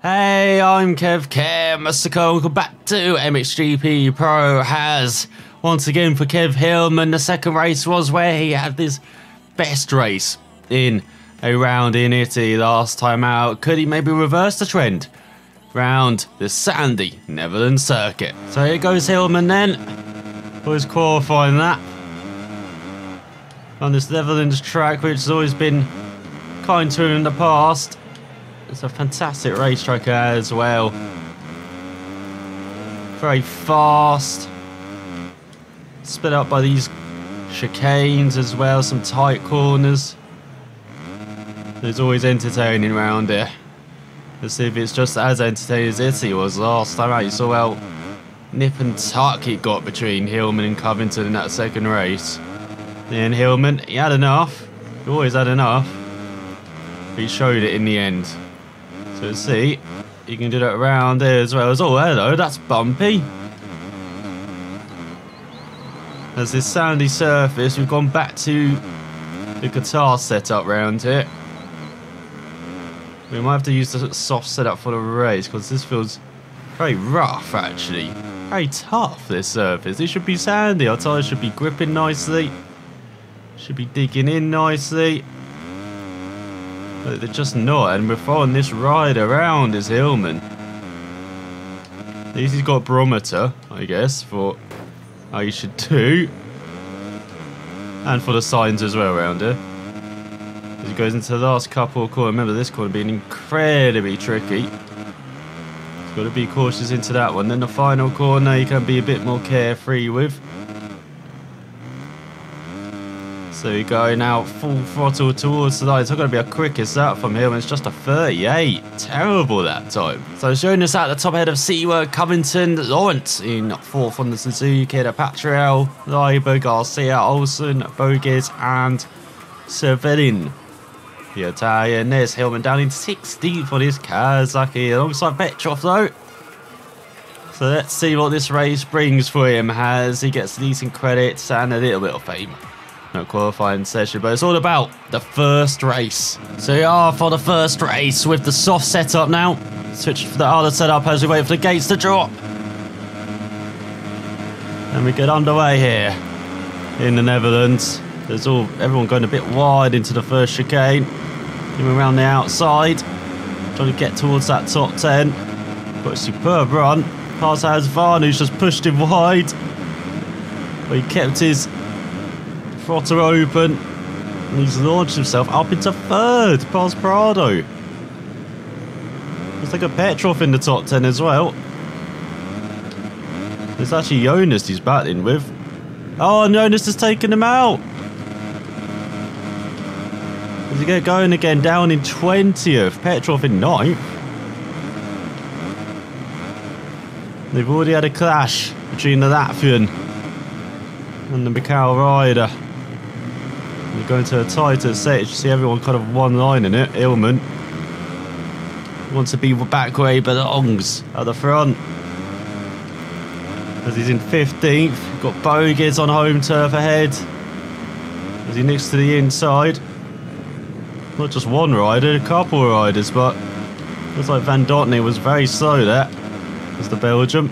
Hey, I'm MXGP, welcome back to MXGP. Pro has once again for Kev Hillman. The second race was where he had his best race in a round in Italy last time out. Could he maybe reverse the trend round the sandy Netherlands circuit? So here goes Hillman then for his qualifying lap on this Netherlands track, which has always been kind to him in the past. It's a fantastic racetrack as well. Very fast. Split up by these chicanes as well, some tight corners. It's always entertaining around here. Let's see if it's just as entertaining as Italy was last time out. You saw how nip and tuck it got between Hillman and Covington in that second race. And Hillman, he had enough. He always had enough. But he showed it in the end. So let's see, you can do that around here as well. Oh, hello, that's bumpy. There's this sandy surface. We've gone back to the guitar setup round here. We might have to use the soft setup for the race because this feels very rough actually. Very tough, this surface. It should be sandy. Our tyres should be gripping nicely. Should be digging in nicely. But they're just not, and we're following this ride around as Hillman. At least he's got a barometer, I guess, for how you should do. And for the signs as well around here. As he goes into the last couple of corners. Remember, this corner being incredibly tricky. He's got to be cautious into that one. Then the final corner you can be a bit more carefree with. So we go now full throttle towards the line. It's not going to be a quickest out from him. It's just a 38. Terrible that time. So showing us at the top ahead of Seaward, Covington, Lawrence in fourth on the Suzuki, the Patriel, Leiber, Garcia, Olsen, Bogies and Cervelin. The Italian, there's Hillman down in 16th for this Kazaki alongside Petrov though. So let's see what this race brings for him as he gets decent credits and a little bit of fame. No qualifying session, but it's all about the first race. So we are for the first race with the soft setup now. Switch for the harder setup as we wait for the gates to drop. And we get underway here in the Netherlands. There's everyone going a bit wide into the first chicane. Coming around the outside, trying to get towards that top 10. Got a superb run. Pass has Van, who's just pushed him wide. But he kept his throttle open, and he's launched himself up into third past Prado. Looks like a Petrov in the top 10 as well. It's actually Jonas he's battling with. Oh, and Jonas has taken him out. Does he get going again? Down in 20th. Petrov in 9th. They've already had a clash between the Latvian and the Mikhail rider. We're going to a tighter set. You see everyone kind of one line in it. Hillman wants to be back where he belongs at the front. As he's in 15th. Got Bogies on home turf ahead. As he nicks to the inside. Not just one rider, a couple of riders, but looks like Van Dotney was very slow there. As the Belgium.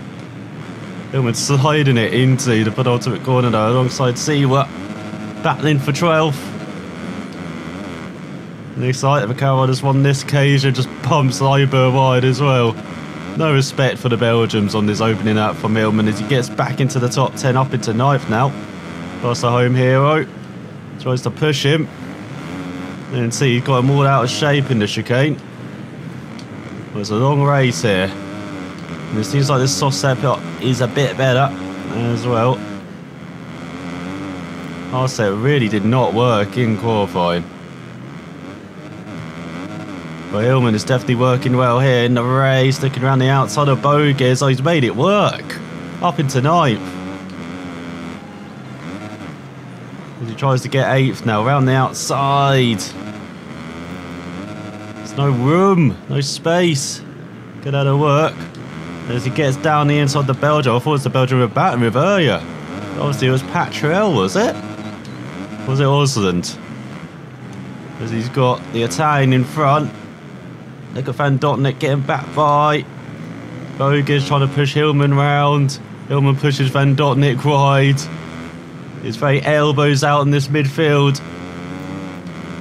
Hillman sliding it into the penultimate corner though, alongside Seaward. Battling for 12th. The excited Mikhail rider's won this occasion, just pumps Leiber wide as well. No respect for the Belgians on this opening out from Hillman as he gets back into the top 10, up into 9th now. Past the home hero. Tries to push him. And see, he's got him all out of shape in the chicane. Well, it's a long race here. And it seems like this soft setup is a bit better as well. I'll say it really did not work in qualifying. But Hillman is definitely working well here in the race, looking around the outside of Bogies. Oh, he's made it work. Up into 9th. As he tries to get 8th now, around the outside. There's no room, no space. Get out of work. As he gets down the inside the Belgium. I thought it was the Belgium we were battling with earlier. Obviously it was Patriel, was it? Was it Osland? As he's got the Italian in front. Look at Van Dotnek getting back by. Bogus trying to push Hillman round. Hillman pushes Van Dotnek wide. It's very elbows out in this midfield.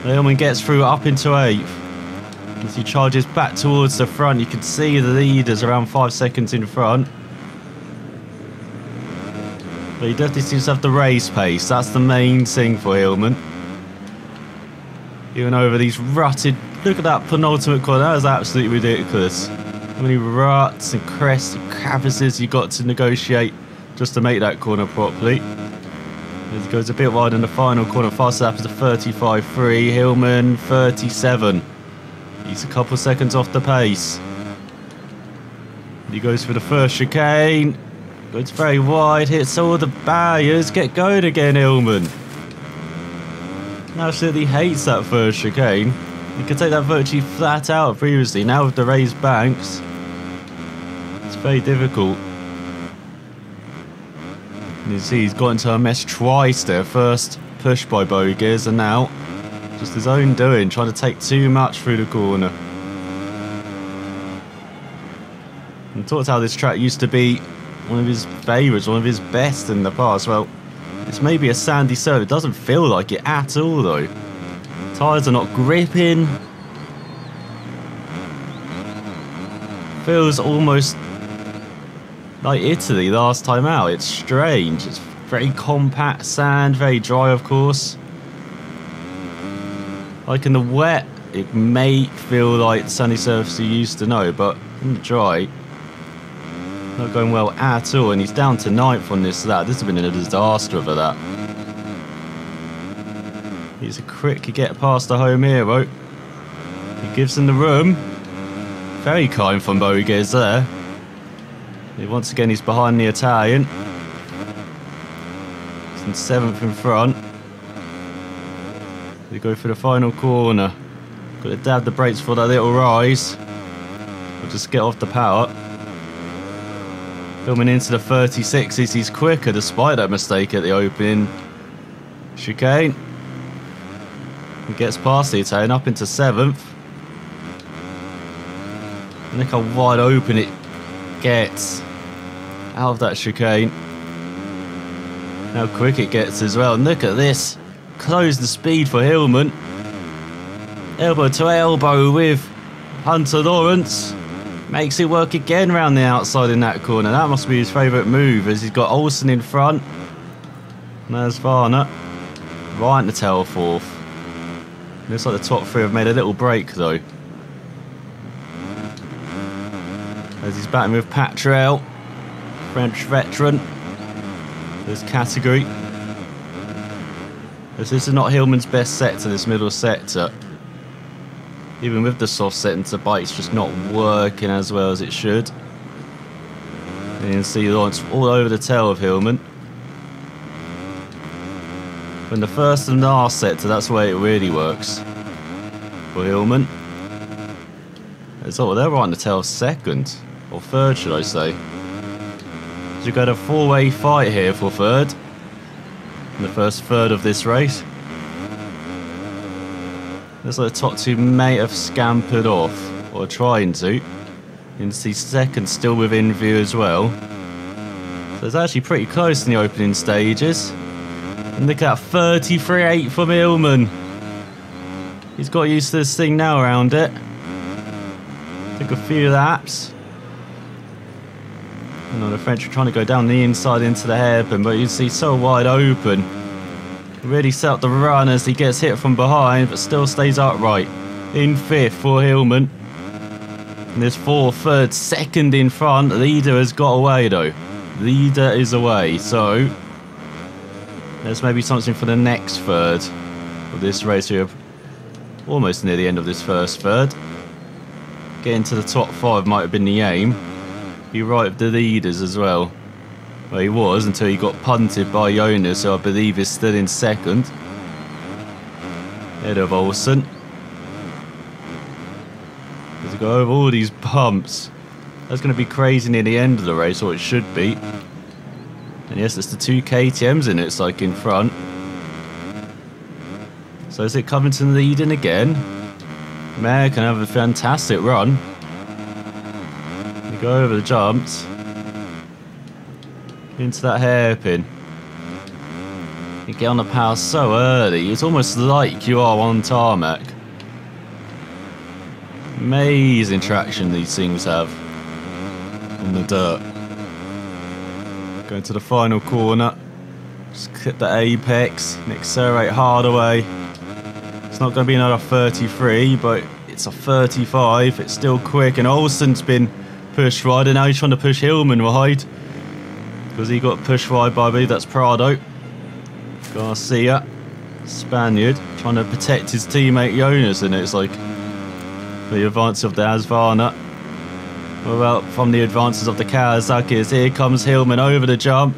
Hillman gets through up into 8th. As he charges back towards the front, you can see the leaders around 5 seconds in front. But he definitely seems to have the race pace. That's the main thing for Hillman. Even over these rutted... Look at that penultimate corner. That is absolutely ridiculous. How many ruts and crests and crevices you got to negotiate just to make that corner properly. It goes a bit wide in the final corner. Fast lap is a 35.3. Hillman 37. He's a couple seconds off the pace. He goes for the first chicane. Goes very wide. Hits all the barriers. Get going again, Hillman. Absolutely hates that first chicane. You could take that virtually flat out previously. Now with the raised banks, it's very difficult. You see he's got into a mess twice there. First pushed by Bogus and now just his own doing, trying to take too much through the corner. And talked how this track used to be one of his favourites, one of his best in the past. Well, it's maybe a sandy surface. It doesn't feel like it at all though. Tyres are not gripping. Feels almost like Italy last time out. It's strange. It's very compact sand, very dry of course. Like in the wet, it may feel like the sandy surface you used to know, but in the dry, not going well at all. And he's down to 9th on this lap. This has been a disaster over that. He's a quick get past the home hero. He gives him the room. Very kind from Bogus there. Once again, he's behind the Italian. He's in 7th in front. They go for the final corner. Got to dab the brakes for that little rise. Or just get off the power. Filming into the 36s, he's quicker despite that mistake at the opening chicane. He gets past the Italian up into 7th. And look how wide open it gets out of that chicane. How quick it gets as well. And look at this. Close the speed for Hillman. Elbow to elbow with Hunter Lawrence. Makes it work again round the outside in that corner. That must be his favourite move as he's got Olsen in front. And there's Varner. Right in the tail 4th. Looks like the top 3 have made a little break though. As he's battling with Patrell, French veteran. This category. This is not Hillman's best sector, this middle sector. Even with the soft setting to bite, it's just not working as well as it should. And you can see Lawrence all over the tail of Hillman. When the first and last sector, that's where it really works for Hillman. So they're right on the tail 2nd, or 3rd should I say. So you've got a 4-way fight here for 3rd. In the first 3rd of this race. Looks like the top 2 may have scampered off, or trying to. You can see 2nd still within view as well. So it's actually pretty close in the opening stages. And look at that 33.8 from Hillman. He's got used to this thing now around it. Took a few laps. And the French are trying to go down the inside into the hairpin, but you see so wide open. Really set up the run as he gets hit from behind, but still stays upright. In 5th for Hillman. And there's 4th, 3rd, 2nd in front. Leader has got away though. Leader is away, so there's maybe something for the next 3rd of this race. We're almost near the end of this first 3rd. Getting to the top 5 might have been the aim. Be right with the leaders as well. Well, he was until he got punted by Jonas, who I believe is still in 2nd. Head of Olsen. As we go over all these bumps. That's going to be crazy near the end of the race, or it should be. And yes, it's the 2 KTMs in it, it's like in front. So is it Covington leading again? American have a fantastic run. You go over the jumps. Into that hairpin. You get on the power so early. It's almost like you are on tarmac. Amazing traction these things have on the dirt. Going to the final corner. Just hit the apex and accelerate hard away. It's not going to be another 33, but it's a 35. It's still quick, and Olsen's been pushed wide, and now he's trying to push Hillman wide because he got pushed wide by, I believe that's Prado. Garcia, Spaniard, trying to protect his teammate Jonas, and it's like the advance of the Asvana. What about from the advances of the Kawasaki's? Here comes Hillman over the jump.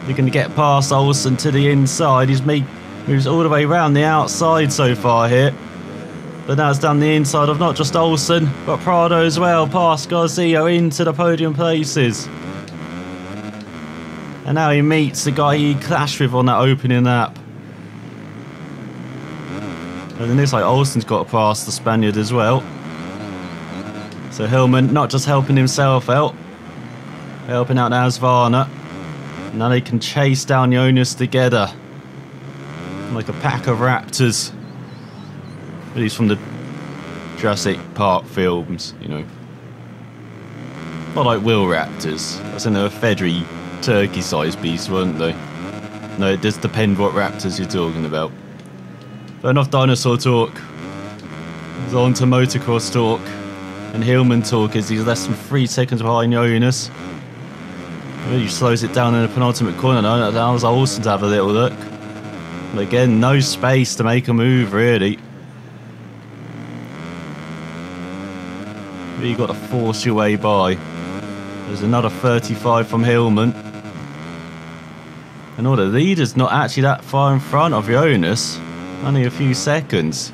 You're going to get past Olsen to the inside. He's moves all the way around the outside so far here. But now it's down the inside of not just Olsen, but Prado as well. Past Garcia into the podium places. And now he meets the guy he clashed with on that opening lap. And then looks like Olsen's got past the Spaniard as well. So Hillman not just helping himself out, helping out Asvana. Now they can chase down Jonas together. Like a pack of raptors. These from the Jurassic Park films, you know. Not like Will Raptors. I think they were feathery, turkey-sized beasts, weren't they? No, it does depend what raptors you're talking about. But enough dinosaur talk. It's on to motocross talk. And Hillman talk as he's less than 3 seconds behind Jonas. Really slows it down in the penultimate corner now. That was Olsen to have a little look. But again, no space to make a move, really. But you got to force your way by. There's another 35 from Hillman. And all the leaders not actually that far in front of Jonas. Only a few seconds.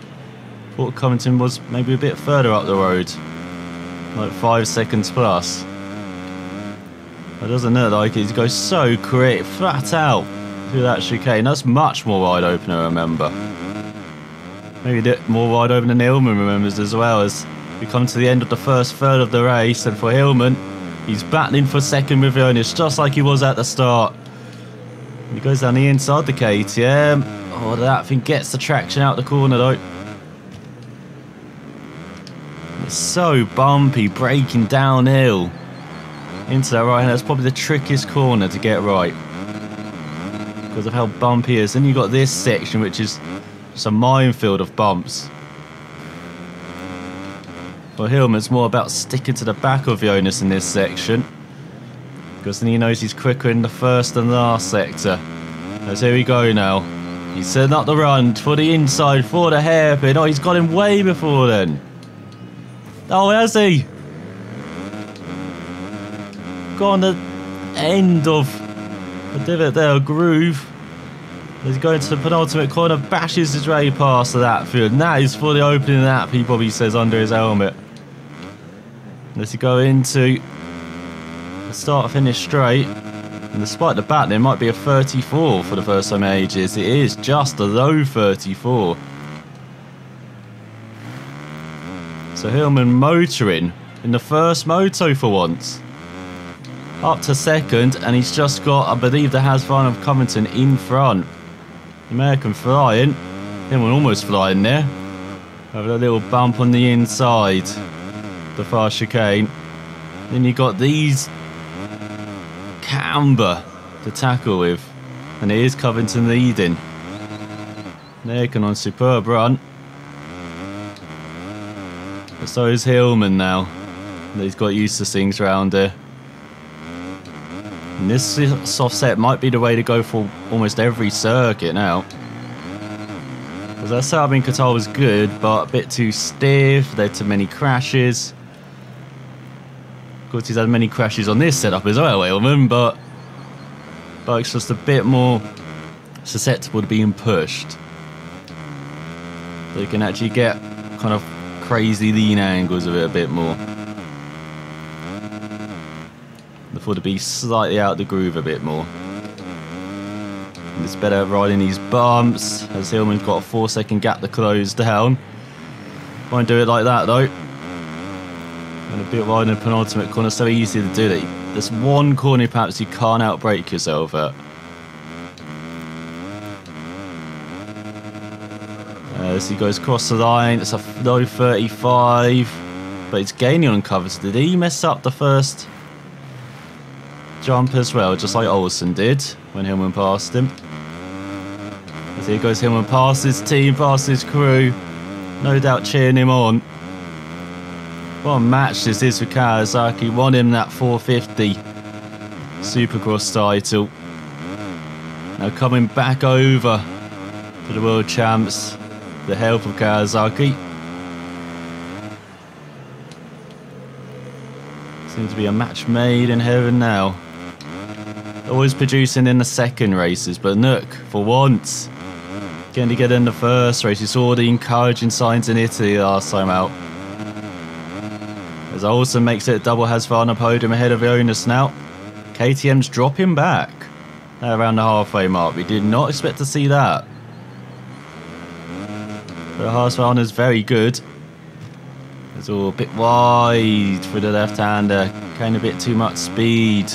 Thought Covington was maybe a bit further up the road. Like 5 seconds plus. It doesn't look like it. He goes so quick, flat out through that chicane. That's much more wide open, I remember. Maybe a bit more wide open than Hillman remembers as well, as we come to the end of the first third of the race. And for Hillman, he's battling for second with Jonas, just like he was at the start. He goes down the inside the KTM. Oh, that thing gets the traction out the corner though. It's so bumpy, braking downhill. Into that right hand, that's probably the trickiest corner to get right. Because of how bumpy it is. Then you've got this section, which is just a minefield of bumps. For Hillman, it's more about sticking to the back of Jonas in this section. Because then he knows he's quicker in the first and last sector. As here we go now. He's setting up the run for the inside, for the hairpin. Oh, he's got him way before then. Oh, has he? Got on the end of the divot there, a groove. He's going to the penultimate corner, bashes his way past the lap field. And that is for the opening lap, he probably says under his helmet. Let's go into the start finish straight. And despite the battling, it might be a 34 for the first time in ages. It is just a low 34. So Hillman motoring in the first moto for once. Up to second, and he's just got, I believe, the Hasvan of Covington in front. American flying. Hillman almost flying there. Have a little bump on the inside. The far chicane. Then you got these camber to tackle with. And it is Covington leading. American on superb run. But so is Hillman now. He's got used to things around here. And this soft set might be the way to go for almost every circuit now. Because that setup in Qatar was good, but a bit too stiff, led to many crashes. Of course, he's had many crashes on this setup as well, Hillman, but bike's just a bit more susceptible to being pushed. So you can actually get kind of crazy lean angles of it a bit more. For to be slightly out of the groove a bit more. And it's better riding these bumps as Hillman's got a 4 second gap to close down. Won't do it like that though. And a bit wide in the penultimate corner, so easy to do that. There's one corner perhaps you can't outbrake yourself at. As he goes across the line, it's a low 35, but it's gaining on covers. Did he mess up the first jump as well, just like Olsen did when Hillman passed him? As here goes Hillman past his team, past his crew, no doubt cheering him on. What a match this is for Kawasaki. Won him that 450 Supercross title. Now coming back over to the World Champs, the help of Kawasaki. Seems to be a match made in heaven now. Always producing in the second races, but look, for once, getting to get in the first race. You saw the encouraging signs in Italy last time out. As Olsen makes it double Hasvar on the podium ahead of Jonas now. KTM's dropping back around the halfway mark. We did not expect to see that. But Hasvar is very good. It's all a bit wide for the left-hander. Kind of a bit too much speed.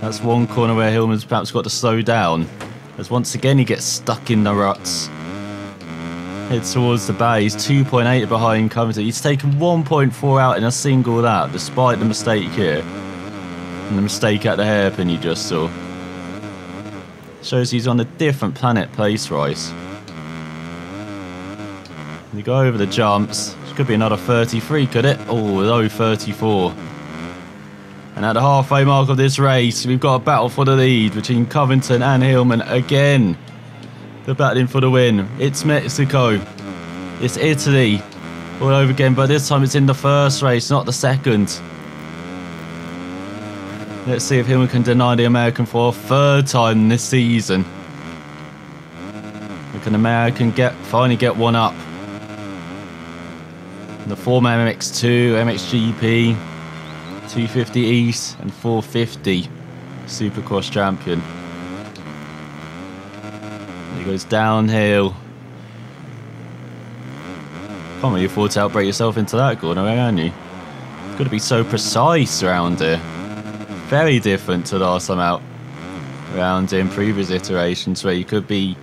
That's one corner where Hillman's perhaps got to slow down. As once again he gets stuck in the ruts. Heads towards the bay. He's 2.8 behind Covington. He's taken 1.4 out in a single lap, despite the mistake here. And the mistake at the hairpin you just saw. Shows he's on a different planet pace-wise. You go over the jumps. This could be another 33, could it? Oh, low 34. And at the halfway mark of this race, we've got a battle for the lead between Covington and Hillman again. They're battling for the win. It's Mexico. It's Italy. All over again, but this time it's in the first race, not the second. Let's see if Hillman can deny the American for a third time this season. Can the American finally get one up? The former MX2, MXGP, 250 East and 450 Supercross champion. He goes downhill. Can't really afford to outbrake yourself into that corner, can you? Got to be so precise around here. Very different to last time out around in previous iterations where you could be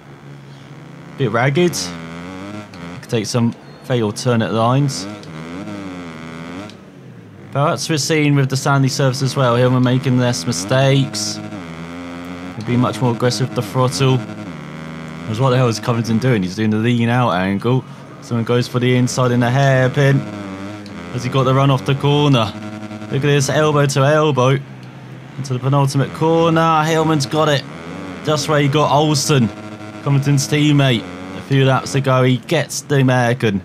a bit ragged. You could take some very alternate lines. Perhaps we're seeing with the sandy surface as well, Hillman making less mistakes. He'll be much more aggressive with the throttle. Because what the hell is Covington doing? He's doing the lean out angle. Someone goes for the inside in the hairpin. Has he got the run off the corner? Look at this, elbow to elbow. Into the penultimate corner. Hillman's got it. Just where he got Olsen, Covington's teammate. A few laps ago, he gets the American.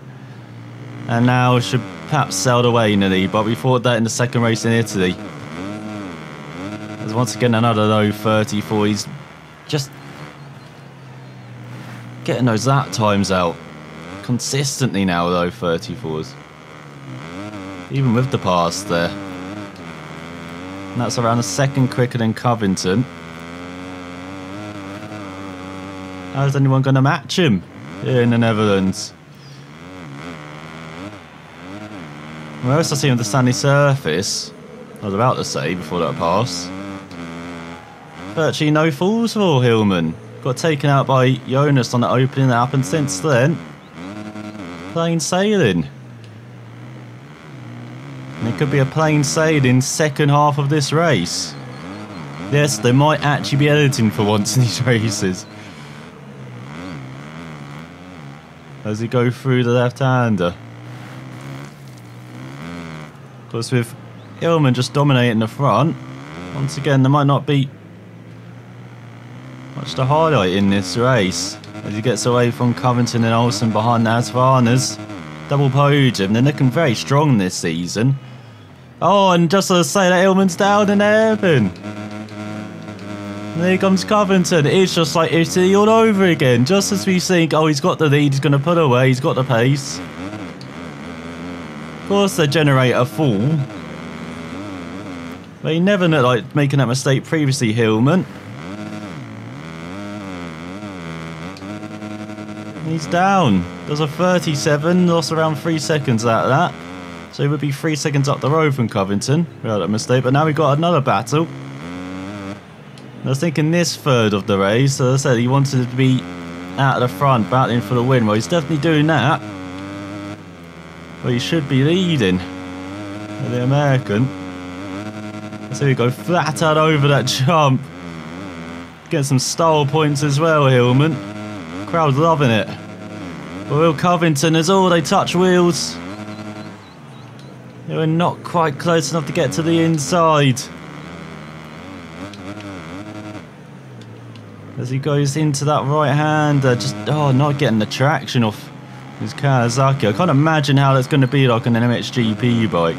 And now should perhaps sailed away in the lead, but we thought that in the second race in Italy. There's once again another low 34. He's just getting those lap times out consistently now, low 34s. Even with the pass there. And that's around a second quicker than Covington. How's anyone going to match him here in the Netherlands? Well, else I see on the sandy surface, I was about to say before that pass, virtually no falls for Hillman. Got taken out by Jonas on the opening lap, and since then, plain sailing. And it could be a plain sailing second half of this race. Yes, they might actually be editing for once in these races. As he go through the left-hander. Of course, with Hillman just dominating the front, once again, there might not be much to highlight in this race. As he gets away from Covington and Olsen behind the Asvarnas. Double podium. They're looking very strong this season. Oh, and just to say that Hillman's down in the hairpin. And here comes Covington. It's just like Italy all over again. Just as we think, oh, he's got the lead, he's going to put away, he's got the pace. Of course they generate a fall. But he never looked like making that mistake previously, Hillman. He's down. There's a 37, lost around 3 seconds out of that. So he would be 3 seconds up the road from Covington. We had that mistake, but now we've got another battle. I was thinking this third of the race, as I said, he wanted to be out of the front, battling for the win. Well, he's definitely doing that. But he should be leading. The American. So we go flat out over that jump. Get some style points as well, Hillman. Crowd's loving it. But Will Covington, as all they touch wheels. They were not quite close enough to get to the inside. As he goes into that right hander, just not getting the traction off his Kawasaki. I can't imagine how that's going to be like on an MXGP bike.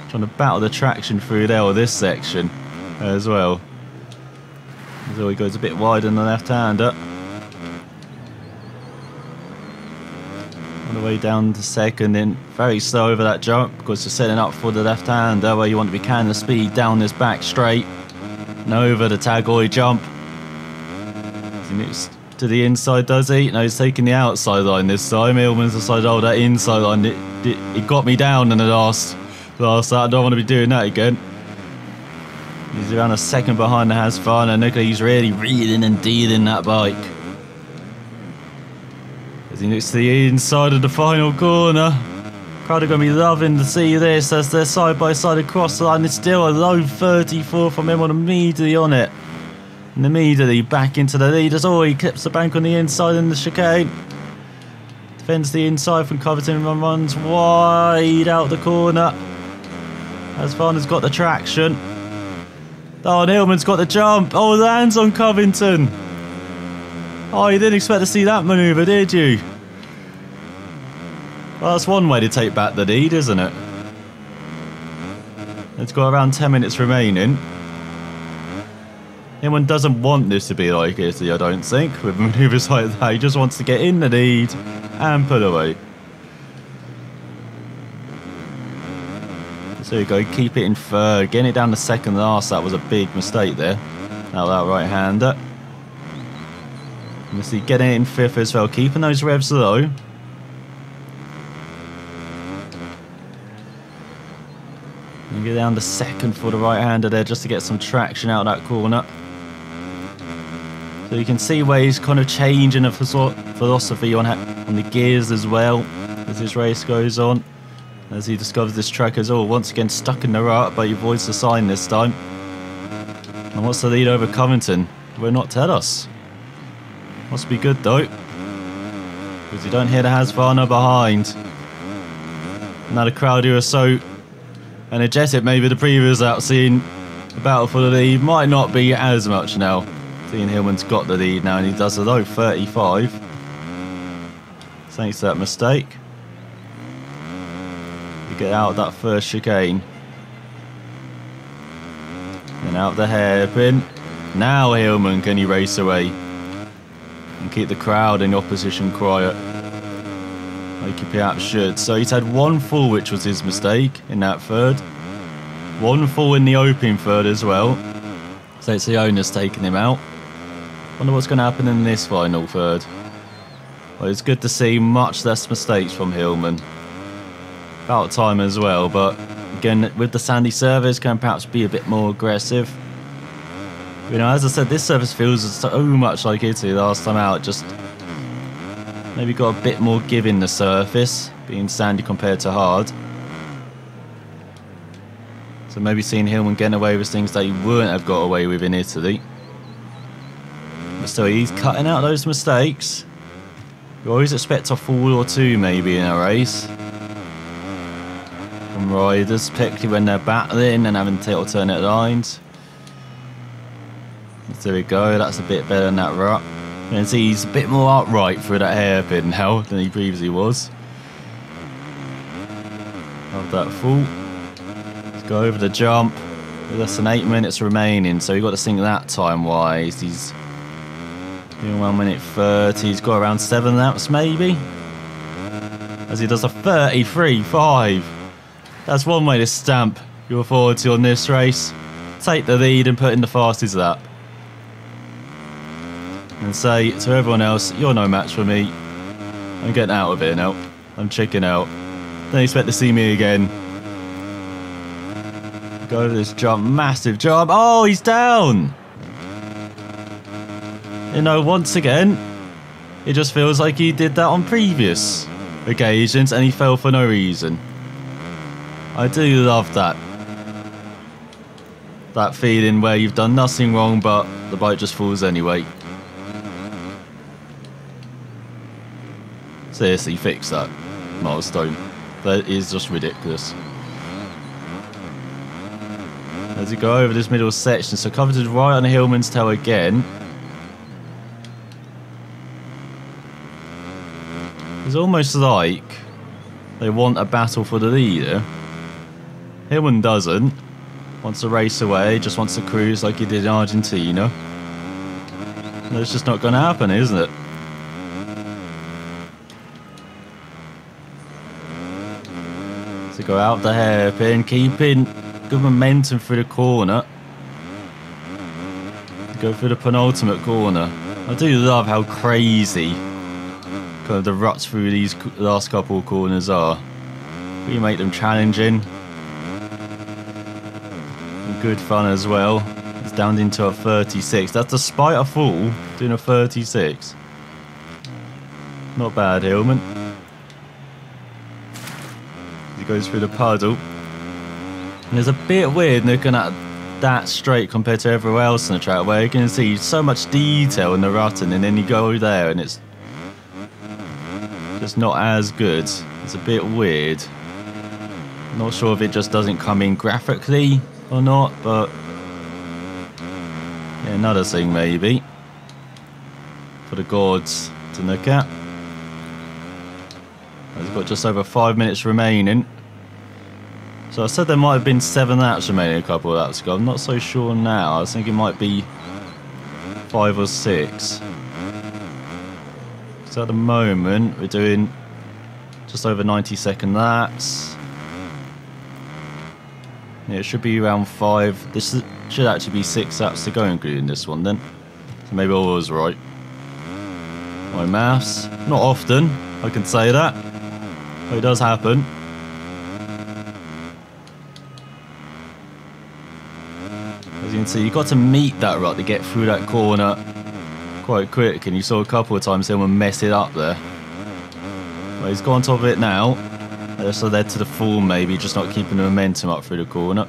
Trying to battle the traction through there or this section as well. So he goes a bit wide on the left hander. On the way down to second, then very slow over that jump because you're setting up for the left hander where you want to be carrying the speed down this back straight and over the Tagoi jump. He moves to the inside, does he? No, he's taking the outside line this time. Hillman's decided, oh, that inside line, it got me down in the last I don't want to be doing that again. He's around a second behind the Hasfan, and look, he's really reeling and dealing that bike. As he looks to the inside of the final corner. Crowd are going to be loving to see this as they're side by side across the line. It's still a low 34 from him, immediately on it. And immediately back into the lead as he clips the bank on the inside in the chicane. Defends the inside from Covington and runs wide out the corner. Hasfan has got the traction. Oh, and Hillman's got the jump. Oh, lands on Covington. Oh, you didn't expect to see that manoeuvre, did you? Well, that's one way to take back the lead, isn't it? It's got around 10 minutes remaining. Hillman doesn't want this to be like Italy, I don't think, with manoeuvres like that. He just wants to get in the lead and pull away. So you go, keep it in third, getting it down to second last. That was a big mistake there. Now that right-hander. You see, getting it in fifth as well, keeping those revs low. And get down to second for the right-hander there, just to get some traction out of that corner. So you can see where he's kind of changing the philosophy on the gears as well as this race goes on. As he discovers this track as once again stuck in the rut, but he avoids the sign this time. And what's the lead over Covington? Will not tell us. Must be good though, because you don't hear the Hasfana behind. Now the crowd who are so energetic, maybe the previous out seeing the battle for the lead might not be as much now. Seeing Hillman's got the lead now, and he does a low 35. Thanks to that mistake. Get out of that first chicane. And out the hairpin. Now Hillman, can he race away? And keep the crowd in opposition quiet. Like he perhaps should. So he's had one fall, which was his mistake in that third. One fall in the opening third as well. So it's the owner's taking him out. Wonder what's going to happen in this final third. Well, it's good to see much less mistakes from Hillman. About time as well, but again, with the sandy surface, can perhaps be a bit more aggressive. You know, as I said, this surface feels so much like Italy last time out. Just maybe got a bit more give in the surface, being sandy compared to hard. So maybe seeing Hillman getting away with things that he wouldn't have got away with in Italy. But still, he's cutting out those mistakes. You always expect a fall or two maybe in a race. From riders, particularly when they're battling and having to alternate lines. There we go, that's a bit better than that rut. You can see he's a bit more upright through that hairpin now than he previously was. Love that fall. Let's go over the jump. Less than 8 minutes remaining, so you've got to think that time wise. He's doing 1 minute 30, he's got around 7 laps maybe. As he does a 33.5. That's one way to stamp your authority on this race. Take the lead and put in the fastest lap. And say to everyone else, you're no match for me. I'm getting out of here now. I'm checking out. Don't expect to see me again. Go over this jump. Massive jump. Oh, he's down. You know, once again, it just feels like he did that on previous occasions and he fell for no reason. I do love that. That feeling where you've done nothing wrong but the bike just falls anyway. Seriously, fix that milestone. That is just ridiculous. As you go over this middle section, so Covington's right on the Hillman's tail again. It's almost like they want a battle for the leader. Hillman doesn't. Wants to race away, just wants to cruise like he did in Argentina. That's just not going to happen, isn't it? So go out the hairpin, keeping good momentum through the corner. Go through the penultimate corner. I do love how crazy kind of the ruts through these last couple of corners are. We make them challenging. And good fun as well. It's down into a 36. That's despite a fall, doing a 36. Not bad, Hillman. He goes through the puddle. And it's a bit weird looking at that straight compared to everywhere else in the track, where you can see so much detail in the rutting, and then you go there and it's just not as good. It's a bit weird. Not sure if it just doesn't come in graphically or not, but yeah, another thing maybe for the gods to look at. We've got just over 5 minutes remaining. So I said there might have been 7 laps remaining a couple of laps ago. I'm not so sure now. I think it might be 5 or 6. So at the moment we're doing just over 90-second laps. Yeah, it should be around 5. This should actually be 6 laps to go, including this one then. So maybe I was right. My maths. Not often, I can say that. But it does happen. As you can see, you've got to meet that rut to get through that corner quite quick, and you saw a couple of times someone mess it up there. Well, he's got on top of it now. That's led to the fall, maybe, just not keeping the momentum up through the corner.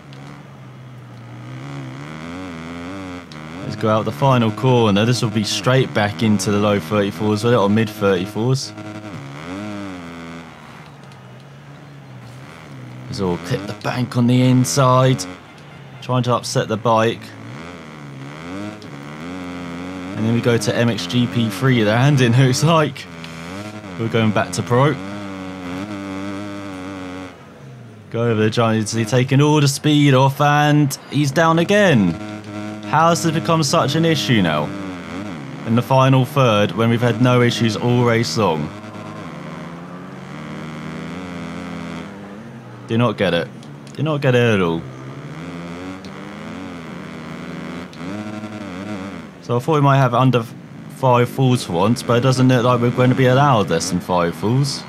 Let's go out the final corner. This will be straight back into the low 34s, or mid 34s. Let's all clip the bank on the inside. Trying to upset the bike. And then we go to MXGP 3 there, and it looks like we're going back to pro. Go over the giant, he's taking all the speed off, and he's down again. How has this become such an issue now? In the final third, when we've had no issues all race long. Do not get it. Do not get it at all. So I thought we might have under 5 falls for once, but it doesn't look like we're going to be allowed less than 5 falls.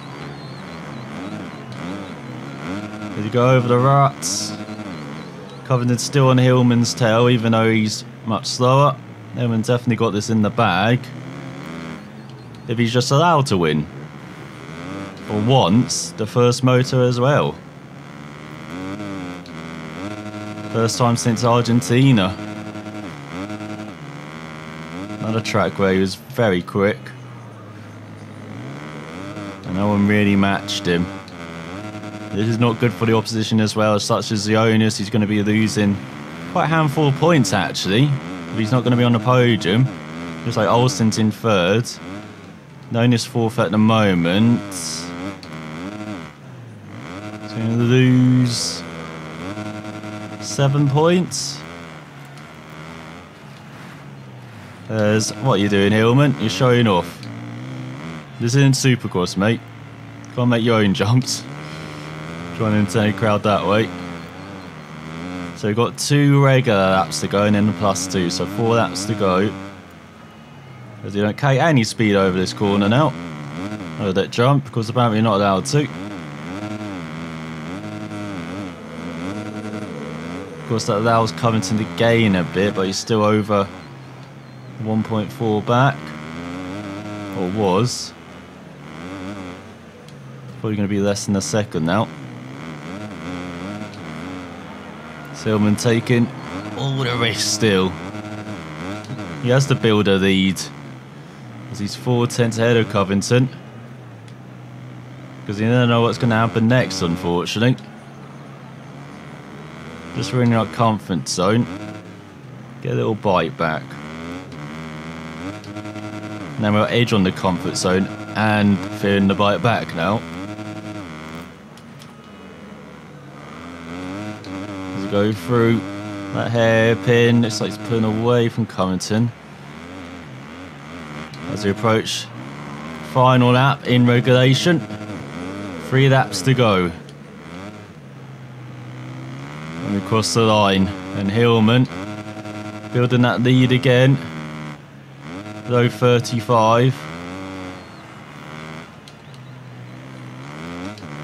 As you go over the ruts, Covington's still on Hillman's tail, even though he's much slower. Hillman's definitely got this in the bag. If he's just allowed to win. For once, the first motor as well. First time since Argentina. Another track where he was very quick. And no one really matched him. This is not good for the opposition as well, such as the owners. He's going to be losing quite a handful of points actually, if he's not going to be on the podium. Just like Olsen's in 3rd. Owners 4th at the moment. He's going to lose 7 points. What are you doing, Hillman? You're showing off. This isn't Supercross, mate. Can't make your own jumps. Trying to entertain the crowd that way. So we've got 2 regular laps to go and then the +2, so 4 laps to go. As you don't carry any speed over this corner now. over that jump because apparently you're not allowed to. Of course, that allows Covington to gain a bit, but he's still over 1.4 back, or was. Probably going to be less than a second now. Hillman taking all the risk still. He has to build a lead as he's 4/10 ahead of Covington. Because you never know what's going to happen next, unfortunately. Just running our comfort zone. Get a little bite back. Now we're edge on the comfort zone and feeling the bite back now. As we go through that hairpin, looks like he's pulling away from Covington. As we approach final lap in regulation. 3 laps to go. And we cross the line. And Hillman building that lead again. Low 35.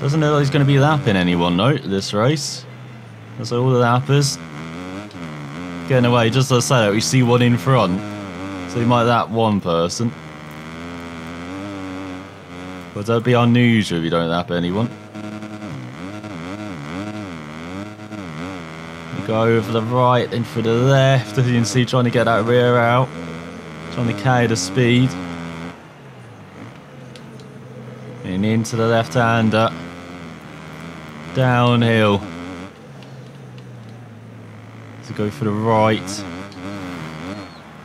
Doesn't look like he's going to be lapping anyone though this race. That's all the lappers getting away. Just as I say, we see one in front, so he might lap one person. But that'd be unusual if you don't lap anyone. We go over the right, then for the left, as you can see, trying to get that rear out. Trying to carry the speed. And into the left-hander. Downhill. So go for the right.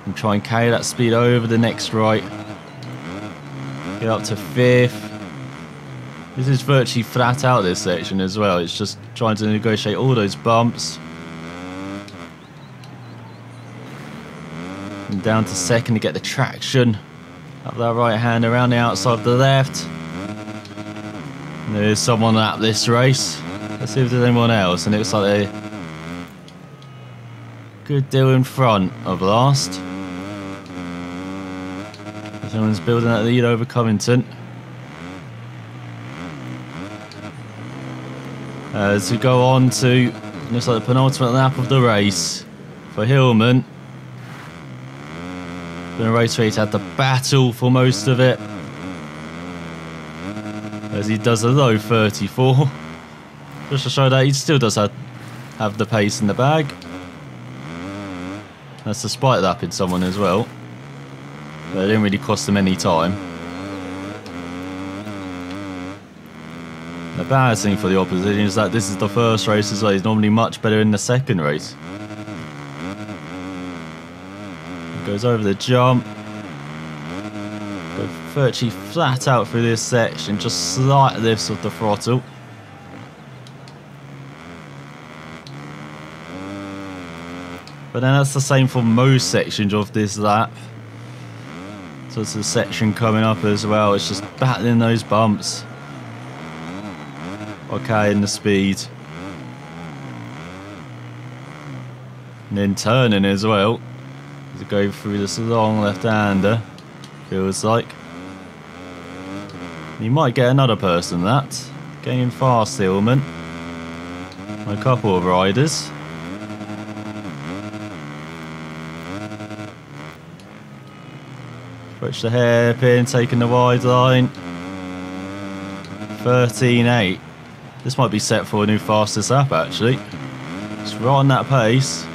And try and carry that speed over the next right. Get up to 5th. This is virtually flat out this section as well. It's just trying to negotiate all those bumps. And down to 2nd to get the traction. Up that right hand around the outside of the left. And there is someone at this race. Let's see if there's anyone else. And it looks like a good deal in front of last. Someone's building that lead over Covington. As we go on to, looks like the penultimate lap of the race for Hillman. Been a race where he's had the battle for most of it. As he does a low 34. Just to show that he still does have the pace in the bag. That's despite lapping someone as well. But it didn't really cost him any time. The bad thing for the opposition is that this is the first race as well. He's normally much better in the second race. Goes over the jump. Go virtually flat out through this section. Just slight lifts of the throttle. But then that's the same for most sections of this lap. So it's a section coming up as well. It's just battling those bumps. Okay, in the speed. And then turning as well. To go through this long left-hander, feels like. You might get another person that. Getting fast, Hillman. A couple of riders. Approach the hairpin, taking the wide line. 13.8. This might be set for a new fastest lap actually. Just right on that pace.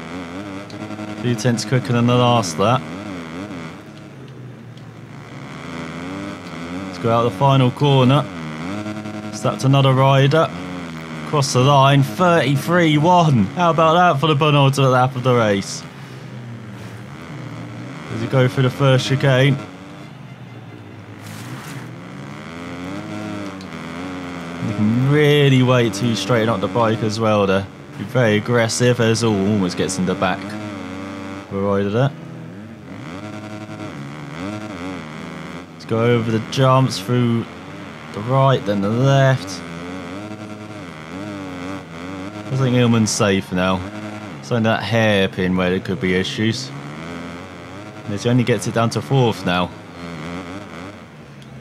2 tenths quicker than the last lap. Let's go out the final corner. Stepped another rider. Across the line, 33.1. How about that for the penultimate lap of the race? As you go through the first chicane. You can really wait till you straighten up the bike as well there. Be very aggressive as almost gets in the back. We're right at that. Let's go over the jumps through the right, then the left. I think Hillman's safe now. It's only that hairpin where there could be issues. And he only gets it down to 4th now.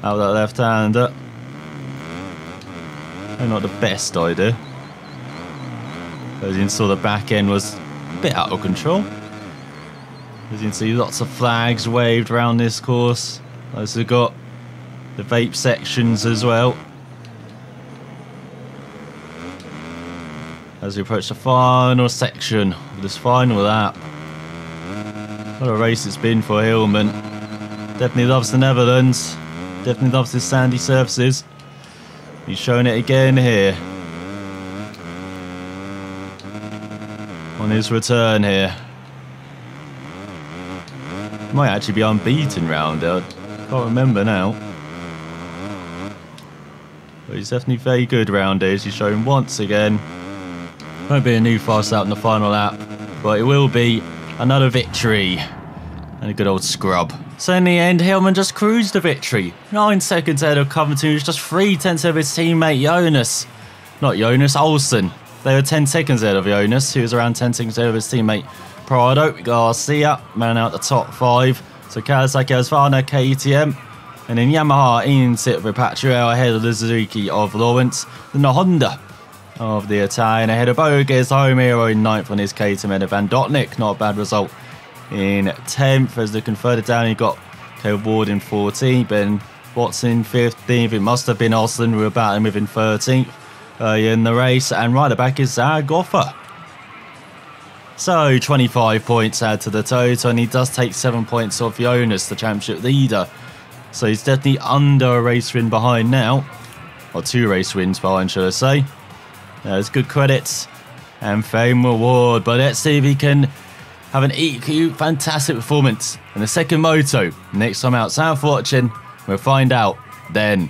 out that left-hander. Not the best idea. As you can see, the back end was a bit out of control. As you can see, lots of flags waved around this course. Also got the vape sections as well. As we approach the final section of this final lap. What a race it's been for Hillman. Definitely loves the Netherlands. Definitely loves his sandy surfaces. He's showing it again here. On his return here. Might actually be unbeaten round there. Can't remember now. But he's definitely very good round here, as he's shown once again. Won't be a new fast out in the final lap, but it will be another victory. And a good old scrub. So in the end, Hillman just cruised to victory. 9 seconds ahead of Covington, who's just 3/10 of his teammate Jonas. Not Jonas, Olsen. They were 10 seconds ahead of Jonas, who was around 10 seconds ahead of his teammate Prado. Garcia, man out the top 5. So Kawasaki Husqvarna, KTM. And then Yamaha in sit with Patriel ahead of the Suzuki of Lawrence. Then the Honda of the Italian ahead of Bogues, home hero in 9th on his KTM and Van Dotnik. Not a bad result in 10th. As looking further down, you got Caleb Ward in 14th, Ben Watson 15th. It must have been Austin who were battling within 13th in the race. And right at the back is Zagoffa. So 25 points add to the total, and he does take 7 points off Jonas, the championship leader. So he's definitely under a race win behind now. Or 2 race wins behind, should I say. There's good credits and fame reward. But let's see if he can have an equally fantastic performance in the second moto next time out. So for watching. We'll find out then.